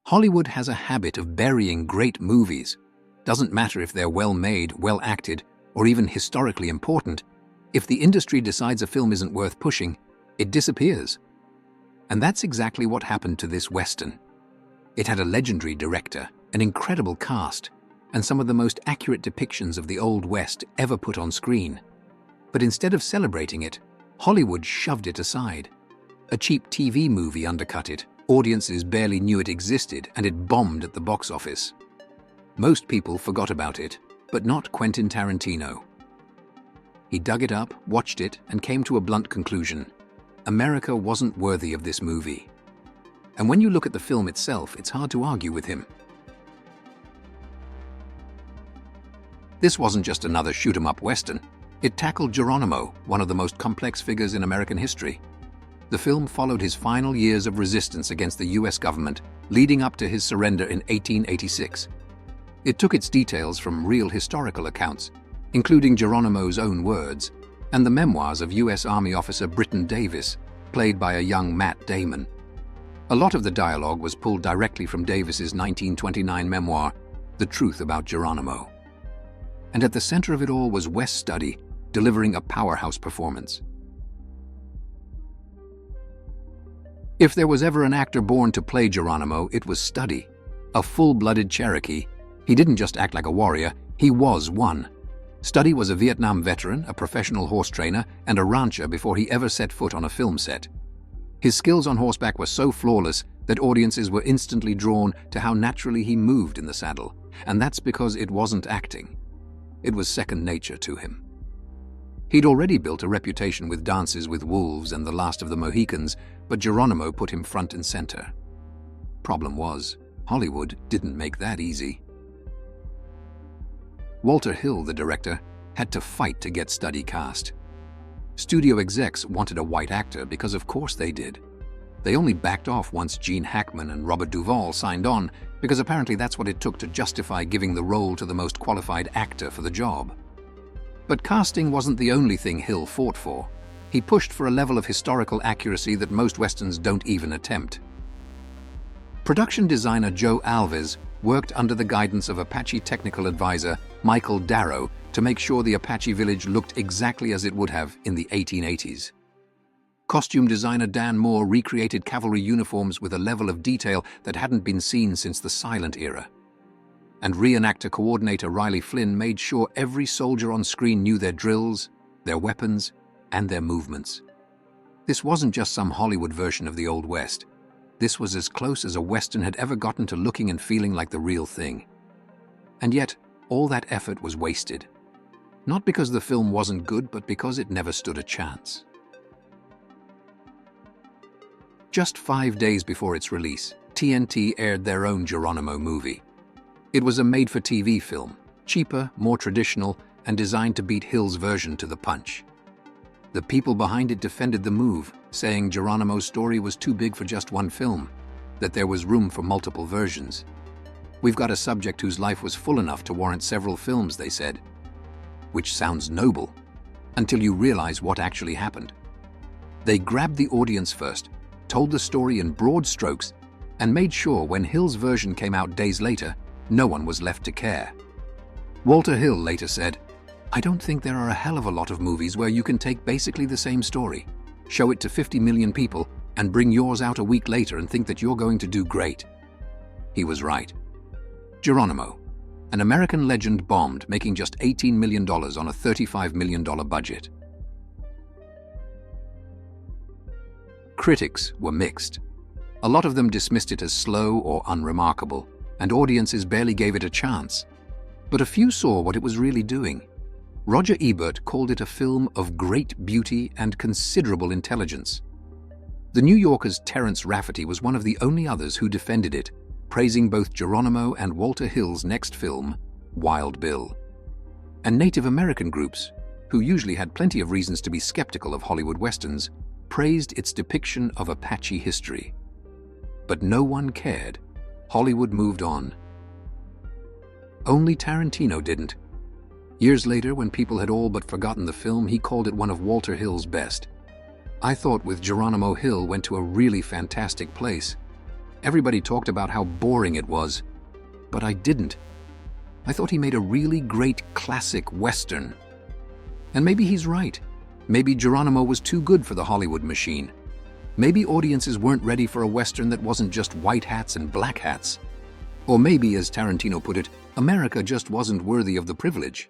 Hollywood has a habit of burying great movies. Doesn't matter if they're well made, well acted, or even historically important. If the industry decides a film isn't worth pushing, it disappears. And that's exactly what happened to this Western. It had a legendary director, an incredible cast, and some of the most accurate depictions of the Old West ever put on screen. But instead of celebrating it, Hollywood shoved it aside. A cheap TV movie undercut it, audiences barely knew it existed, and it bombed at the box office. Most people forgot about it, but not Quentin Tarantino. He dug it up, watched it, and came to a blunt conclusion. America wasn't worthy of this movie. And when you look at the film itself, it's hard to argue with him. This wasn't just another shoot-'em-up Western. It tackled Geronimo, one of the most complex figures in American history. The film followed his final years of resistance against the US government, leading up to his surrender in 1886. It took its details from real historical accounts, including Geronimo's own words, and the memoirs of US Army officer Britton Davis, played by a young Matt Damon. A lot of the dialogue was pulled directly from Davis's 1929 memoir, The Truth About Geronimo. And at the center of it all was Wes Studi, delivering a powerhouse performance. If there was ever an actor born to play Geronimo, it was Studi. A full-blooded Cherokee, he didn't just act like a warrior, he was one. Studi was a Vietnam veteran, a professional horse trainer, and a rancher before he ever set foot on a film set. His skills on horseback were so flawless that audiences were instantly drawn to how naturally he moved in the saddle, and that's because it wasn't acting. It was second nature to him. He'd already built a reputation with Dances with Wolves and The Last of the Mohicans, but Geronimo put him front and center. Problem was, Hollywood didn't make that easy. Walter Hill, the director, had to fight to get Studi cast. Studio execs wanted a white actor because of course they did. They only backed off once Gene Hackman and Robert Duvall signed on, because apparently that's what it took to justify giving the role to the most qualified actor for the job. But casting wasn't the only thing Hill fought for. He pushed for a level of historical accuracy that most Westerns don't even attempt. Production designer Joe Alves worked under the guidance of Apache technical advisor Michael Darrow to make sure the Apache village looked exactly as it would have in the 1880s. Costume designer Dan Moore recreated cavalry uniforms with a level of detail that hadn't been seen since the silent era. And reenactor coordinator Riley Flynn made sure every soldier on screen knew their drills, their weapons, and their movements. This wasn't just some Hollywood version of the Old West. This was as close as a Western had ever gotten to looking and feeling like the real thing. And yet, all that effort was wasted. Not because the film wasn't good, but because it never stood a chance. Just 5 days before its release, TNT aired their own Geronimo movie. It was a made-for-TV film, cheaper, more traditional, and designed to beat Hill's version to the punch. The people behind it defended the move, saying Geronimo's story was too big for just one film, that there was room for multiple versions. "We've got a subject whose life was full enough to warrant several films," they said. Which sounds noble, until you realize what actually happened. They grabbed the audience first, told the story in broad strokes, and made sure when Hill's version came out days later, no one was left to care. Walter Hill later said, "I don't think there are a hell of a lot of movies where you can take basically the same story, show it to 50 million people, and bring yours out a week later and think that you're going to do great." He was right. Geronimo, an American legend, bombed, making just $18 million on a $35 million budget. Critics were mixed. A lot of them dismissed it as slow or unremarkable, and audiences barely gave it a chance. But a few saw what it was really doing. Roger Ebert called it a film of great beauty and considerable intelligence. The New Yorker's Terence Rafferty was one of the only others who defended it, praising both Geronimo and Walter Hill's next film, Wild Bill. And Native American groups, who usually had plenty of reasons to be skeptical of Hollywood Westerns, praised its depiction of Apache history. But no one cared. Hollywood moved on. Only Tarantino didn't. Years later, when people had all but forgotten the film, he called it one of Walter Hill's best. "I thought with Geronimo Hill went to a really fantastic place. Everybody talked about how boring it was, but I didn't. I thought he made a really great classic Western. And maybe he's right. Maybe Geronimo was too good for the Hollywood machine. Maybe audiences weren't ready for a Western that wasn't just white hats and black hats. Or maybe, as Tarantino put it, America just wasn't worthy of the privilege.